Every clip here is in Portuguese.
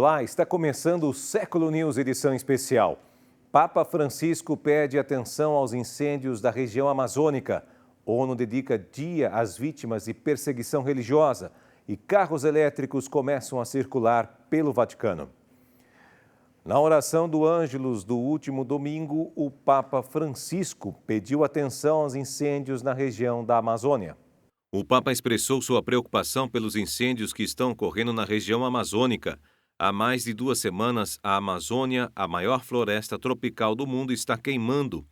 Olá, está começando o Século News edição especial. Papa Francisco pede atenção aos incêndios da região amazônica. ONU dedica dia às vítimas de perseguição religiosa e carros elétricos começam a circular pelo Vaticano. Na oração do Ângelus do último domingo, o Papa Francisco pediu atenção aos incêndios na região da Amazônia. O Papa expressou sua preocupação pelos incêndios que estão ocorrendo na região amazônica. Há mais de 2 semanas, a Amazônia, a maior floresta tropical do mundo, está queimando.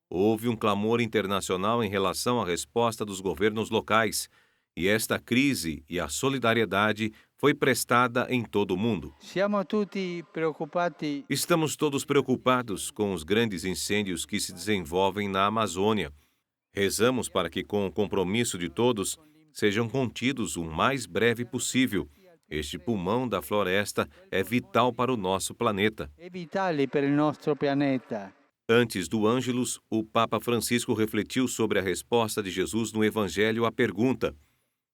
Houve um clamor internacional em relação à resposta dos governos locais, e esta crise e a solidariedade foi prestada em todo o mundo. Estamos todos preocupados com os grandes incêndios que se desenvolvem na Amazônia. Rezamos para que, com o compromisso de todos, sejam contidos o mais breve possível. Este pulmão da floresta é vital para o nosso planeta. Antes do Ângelus, o Papa Francisco refletiu sobre a resposta de Jesus no Evangelho à pergunta: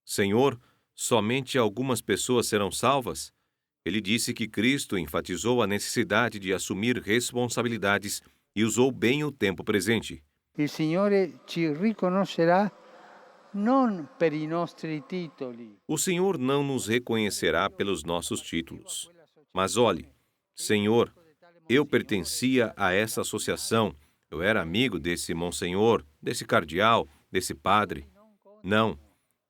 Senhor, somente algumas pessoas serão salvas? Ele disse que Cristo enfatizou a necessidade de assumir responsabilidades e usou bem o tempo presente. Il Signore ci riconoscerà non per i nostri titoli. O Senhor não nos reconhecerá pelos nossos títulos. Mas olhe, Senhor, eu pertencia a essa associação, eu era amigo desse monsenhor, desse cardeal, desse padre. Não,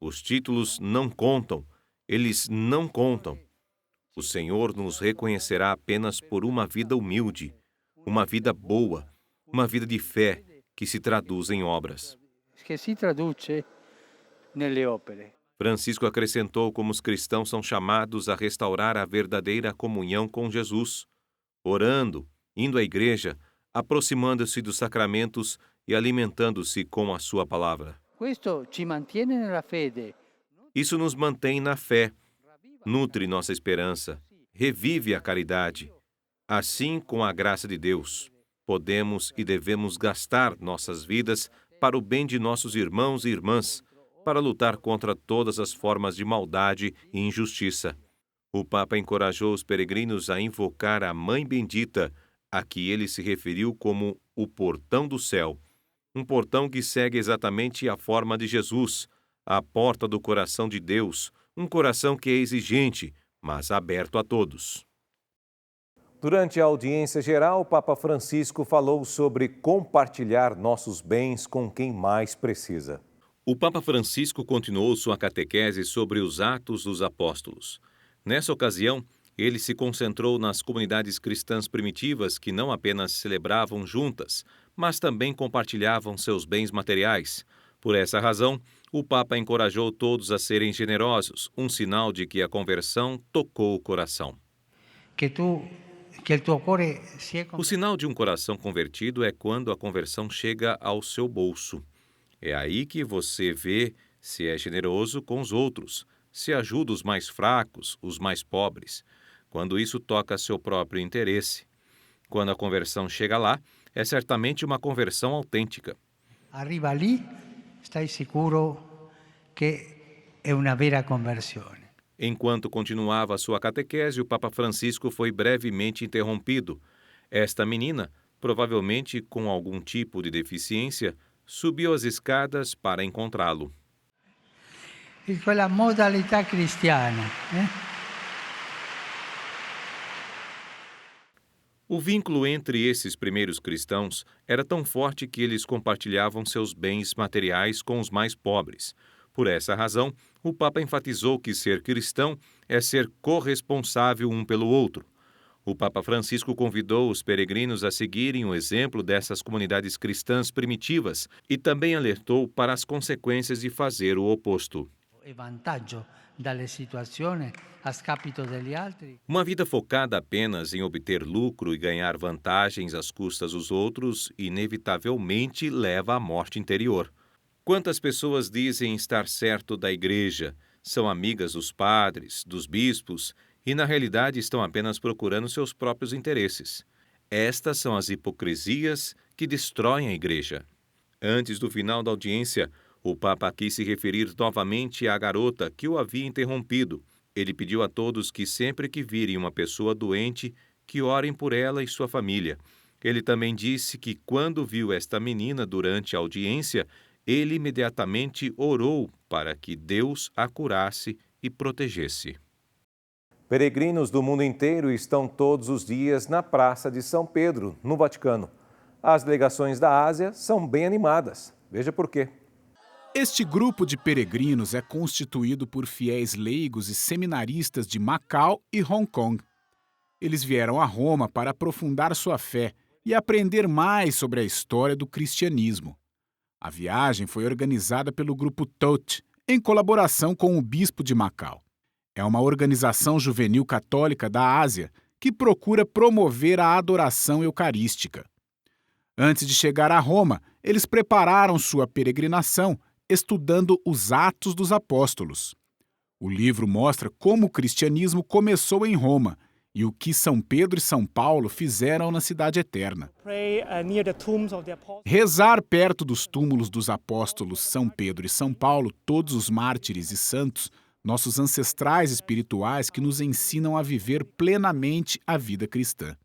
os títulos não contam, eles não contam. O Senhor nos reconhecerá apenas por uma vida humilde, uma vida boa, uma vida de fé, que se traduz em obras. Francisco acrescentou como os cristãos são chamados a restaurar a verdadeira comunhão com Jesus, orando, indo à igreja, aproximando-se dos sacramentos e alimentando-se com a sua palavra. Isso nos mantém na fé, nutre nossa esperança, revive a caridade. Assim, com a graça de Deus, podemos e devemos gastar nossas vidas para o bem de nossos irmãos e irmãs, para lutar contra todas as formas de maldade e injustiça. O Papa encorajou os peregrinos a invocar a Mãe Bendita, a que ele se referiu como o portão do céu, um portão que segue exatamente a forma de Jesus, a porta do coração de Deus, um coração que é exigente, mas aberto a todos. Durante a audiência geral, o Papa Francisco falou sobre compartilhar nossos bens com quem mais precisa. O Papa Francisco continuou sua catequese sobre os Atos dos Apóstolos. Nessa ocasião, ele se concentrou nas comunidades cristãs primitivas que não apenas celebravam juntas, mas também compartilhavam seus bens materiais. Por essa razão, o Papa encorajou todos a serem generosos, um sinal de que a conversão tocou o coração. O sinal de um coração convertido é quando a conversão chega ao seu bolso. É aí que você vê se é generoso com os outros, se ajuda os mais fracos, os mais pobres, quando isso toca seu próprio interesse. Quando a conversão chega lá, é certamente uma conversão autêntica. Arriva lì, stai sicuro che è una vera conversione. Enquanto continuava sua catequese, o Papa Francisco foi brevemente interrompido. Esta menina, provavelmente com algum tipo de deficiência, subiu as escadas para encontrá-lo. Quella modalità cristiana, O vínculo entre esses primeiros cristãos era tão forte que eles compartilhavam seus bens materiais com os mais pobres. Por essa razão, o Papa enfatizou que ser cristão é ser corresponsável um pelo outro. O Papa Francisco convidou os peregrinos a seguirem o exemplo dessas comunidades cristãs primitivas e também alertou para as consequências de fazer o oposto. Uma vida focada apenas em obter lucro e ganhar vantagens às custas dos outros, inevitavelmente leva à morte interior. Quantas pessoas dizem estar certo da igreja, são amigas dos padres, dos bispos, e na realidade estão apenas procurando seus próprios interesses. Estas são as hipocrisias que destroem a igreja. Antes do final da audiência, o Papa quis se referir novamente à garota que o havia interrompido. ele pediu a todos que sempre que virem uma pessoa doente, que orem por ela e sua família. Ele também disse que quando viu esta menina durante a audiência, ele imediatamente orou para que Deus a curasse e protegesse. Peregrinos do mundo inteiro estão todos os dias na Praça de São Pedro, no Vaticano. As delegações da Ásia são bem animadas. Veja por quê. Este grupo de peregrinos é constituído por fiéis leigos e seminaristas de Macau e Hong Kong. Eles vieram a Roma para aprofundar sua fé e aprender mais sobre a história do cristianismo. A viagem foi organizada pelo grupo Tot, em colaboração com o bispo de Macau. É uma organização juvenil católica da Ásia que procura promover a adoração eucarística. Antes de chegar a Roma, eles prepararam sua peregrinação estudando os Atos dos Apóstolos. O livro mostra como o cristianismo começou em Roma e o que São Pedro e São Paulo fizeram na Cidade Eterna. Rezar perto dos túmulos dos apóstolos São Pedro e São Paulo, todos os mártires e santos, nossos ancestrais espirituais que nos ensinam a viver plenamente a vida cristã.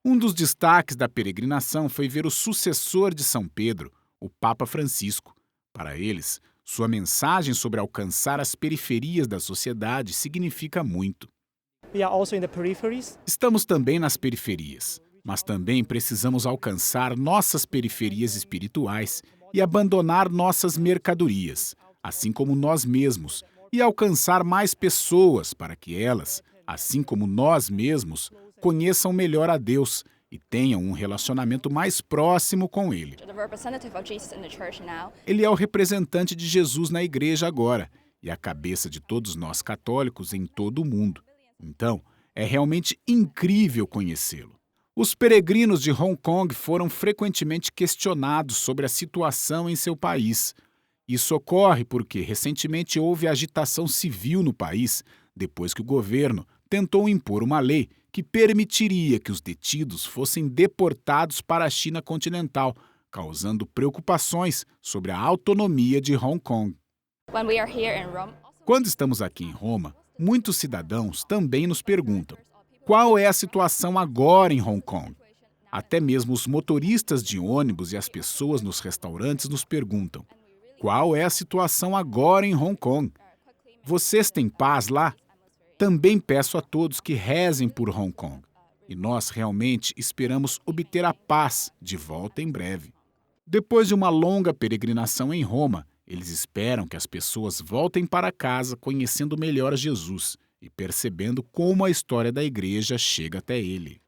Um dos destaques da peregrinação foi ver o sucessor de São Pedro, o Papa Francisco. Para eles, sua mensagem sobre alcançar as periferias da sociedade significa muito. Estamos também nas periferias, mas também precisamos alcançar nossas periferias espirituais e abandonar nossas mercadorias, assim como nós mesmos, e alcançar mais pessoas para que elas, assim como nós mesmos, conheçam melhor a Deus e tenham um relacionamento mais próximo com Ele. Ele é o representante de Jesus na igreja agora e a cabeça de todos nós católicos em todo o mundo. Então, é realmente incrível conhecê-lo. Os peregrinos de Hong Kong foram frequentemente questionados sobre a situação em seu país. Isso ocorre porque recentemente houve agitação civil no país, depois que o governo tentou impor uma lei que permitiria que os detidos fossem deportados para a China continental, causando preocupações sobre a autonomia de Hong Kong. Quando estamos aqui em Roma, muitos cidadãos também nos perguntam: qual é a situação agora em Hong Kong? Até mesmo os motoristas de ônibus e as pessoas nos restaurantes nos perguntam: qual é a situação agora em Hong Kong? Vocês têm paz lá? Também peço a todos que rezem por Hong Kong. E nós realmente esperamos obter a paz de volta em breve. Depois de uma longa peregrinação em Roma, eles esperam que as pessoas voltem para casa conhecendo melhor Jesus e percebendo como a história da igreja chega até ele.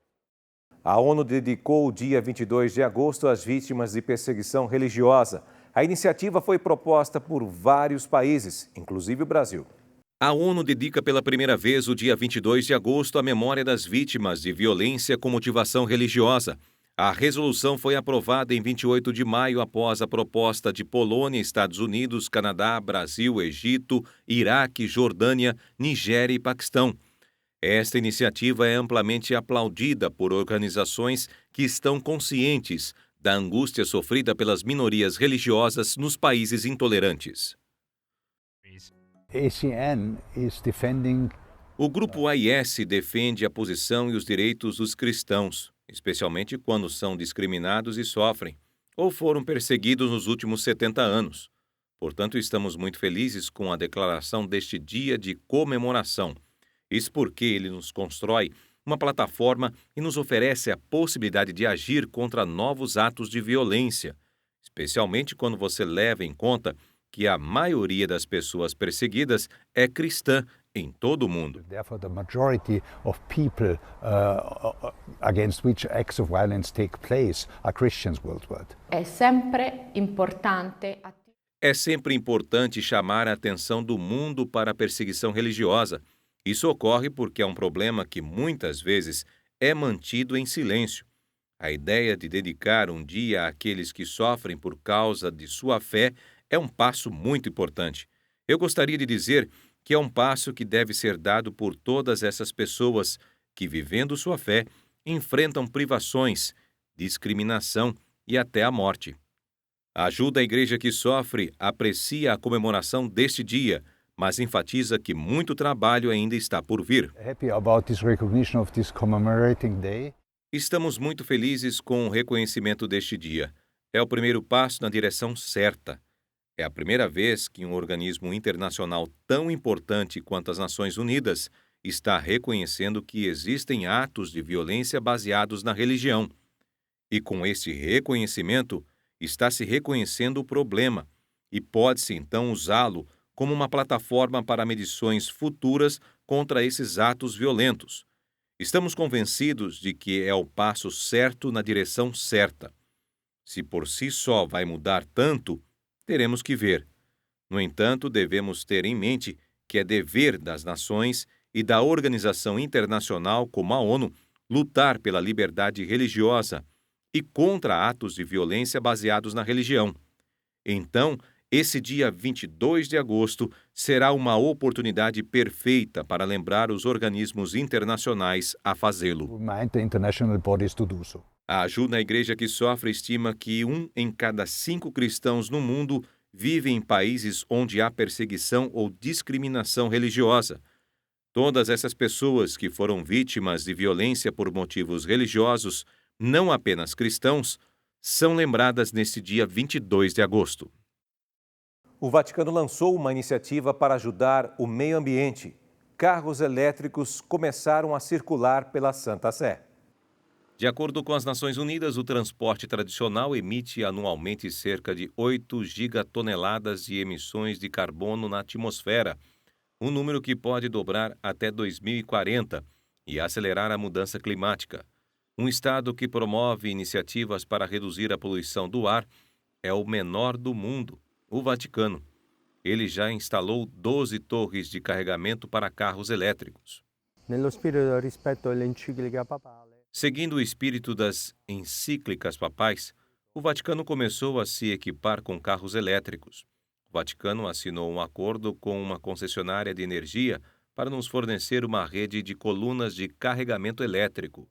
A ONU dedicou o dia 22 de agosto às vítimas de perseguição religiosa. A iniciativa foi proposta por vários países, inclusive o Brasil. A ONU dedica pela primeira vez o dia 22 de agosto à memória das vítimas de violência com motivação religiosa. A resolução foi aprovada em 28 de maio após a proposta de Polônia, Estados Unidos, Canadá, Brasil, Egito, Iraque, Jordânia, Nigéria e Paquistão. Esta iniciativa é amplamente aplaudida por organizações que estão conscientes da angústia sofrida pelas minorias religiosas nos países intolerantes. O grupo AIS defende a posição e os direitos dos cristãos, especialmente quando são discriminados e sofrem, ou foram perseguidos nos últimos 70 anos. Portanto, estamos muito felizes com a declaração deste dia de comemoração. Isso porque ele nos constrói uma plataforma e nos oferece a possibilidade de agir contra novos atos de violência, especialmente quando você leva em conta que a maioria das pessoas perseguidas é cristã em todo o mundo. Therefore, the majority of people against which acts of violence take place are Christians worldwide. É sempre importante chamar a atenção do mundo para a perseguição religiosa. Isso ocorre porque é um problema que muitas vezes é mantido em silêncio. A ideia de dedicar um dia àqueles que sofrem por causa de sua fé é um passo muito importante. Eu gostaria de dizer que é um passo que deve ser dado por todas essas pessoas que, vivendo sua fé, enfrentam privações, discriminação e até a morte. Ajuda a igreja que sofre, aprecia a comemoração deste dia, mas enfatiza que muito trabalho ainda está por vir. Happy about this recognition of this commemorating day. Estamos muito felizes com o reconhecimento deste dia. É o primeiro passo na direção certa. É a primeira vez que um organismo internacional tão importante quanto as Nações Unidas está reconhecendo que existem atos de violência baseados na religião. E com esse reconhecimento, está se reconhecendo o problema e pode-se então usá-lo como uma plataforma para medições futuras contra esses atos violentos. Estamos convencidos de que é o passo certo na direção certa. Se por si só vai mudar tanto, teremos que ver. No entanto, devemos ter em mente que é dever das nações e da organização internacional como a ONU lutar pela liberdade religiosa e contra atos de violência baseados na religião. Então, esse dia 22 de agosto será uma oportunidade perfeita para lembrar os organismos internacionais a fazê-lo. Remind the international bodies to do so. A Ajuda à Igreja que Sofre estima que 1 em cada 5 cristãos no mundo vive em países onde há perseguição ou discriminação religiosa. Todas essas pessoas que foram vítimas de violência por motivos religiosos, não apenas cristãos, são lembradas neste dia 22 de agosto. O Vaticano lançou uma iniciativa para ajudar o meio ambiente. Carros elétricos começaram a circular pela Santa Sé. De acordo com as Nações Unidas, o transporte tradicional emite anualmente cerca de 8 gigatoneladas de emissões de carbono na atmosfera, um número que pode dobrar até 2040 e acelerar a mudança climática. Um estado que promove iniciativas para reduzir a poluição do ar é o menor do mundo, o Vaticano. Ele já instalou 12 torres de carregamento para carros elétricos. Seguindo o espírito das encíclicas papais, o Vaticano começou a se equipar com carros elétricos. O Vaticano assinou um acordo com uma concessionária de energia para nos fornecer uma rede de colunas de carregamento elétrico.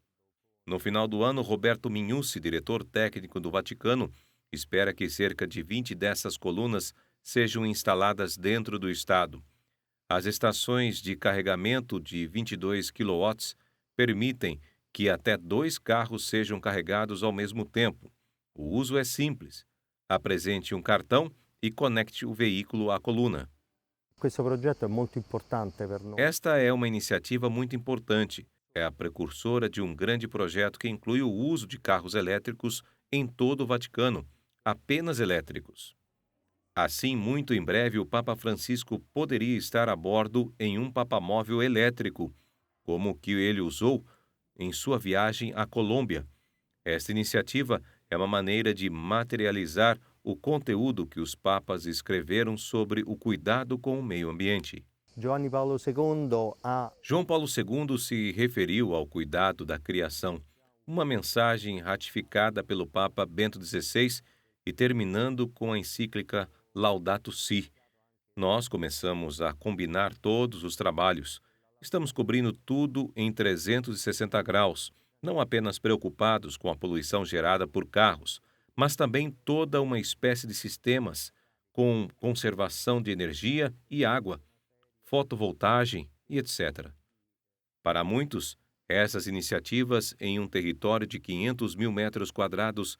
No final do ano, Roberto Minhucci, diretor técnico do Vaticano, espera que cerca de 20 dessas colunas sejam instaladas dentro do estado. As estações de carregamento de 22 kW permitem que até 2 carros sejam carregados ao mesmo tempo. O uso é simples. Apresente um cartão e conecte o veículo à coluna. Esta é uma iniciativa muito importante. É a precursora de um grande projeto que inclui o uso de carros elétricos em todo o Vaticano, apenas elétricos. Assim, muito em breve, o Papa Francisco poderia estar a bordo em um papamóvel elétrico, como o que ele usou em sua viagem à Colômbia. Esta iniciativa é uma maneira de materializar o conteúdo que os papas escreveram sobre o cuidado com o meio ambiente. João Paulo II se referiu ao cuidado da criação, uma mensagem ratificada pelo Papa Bento XVI e terminando com a encíclica Laudato Si. Nós começamos a combinar todos os trabalhos. Estamos cobrindo tudo em 360 graus, não apenas preocupados com a poluição gerada por carros, mas também toda uma espécie de sistemas com conservação de energia e água, fotovoltagem e etc. Para muitos, essas iniciativas em um território de 500 mil metros quadrados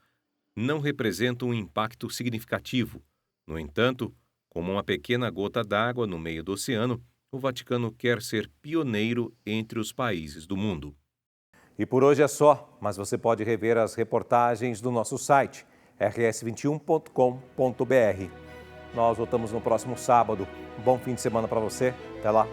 não representam um impacto significativo. No entanto, como uma pequena gota d'água no meio do oceano, o Vaticano quer ser pioneiro entre os países do mundo. E por hoje é só, mas você pode rever as reportagens do nosso site, rs21.com.br. Nós voltamos no próximo sábado. Bom fim de semana para você. Até lá.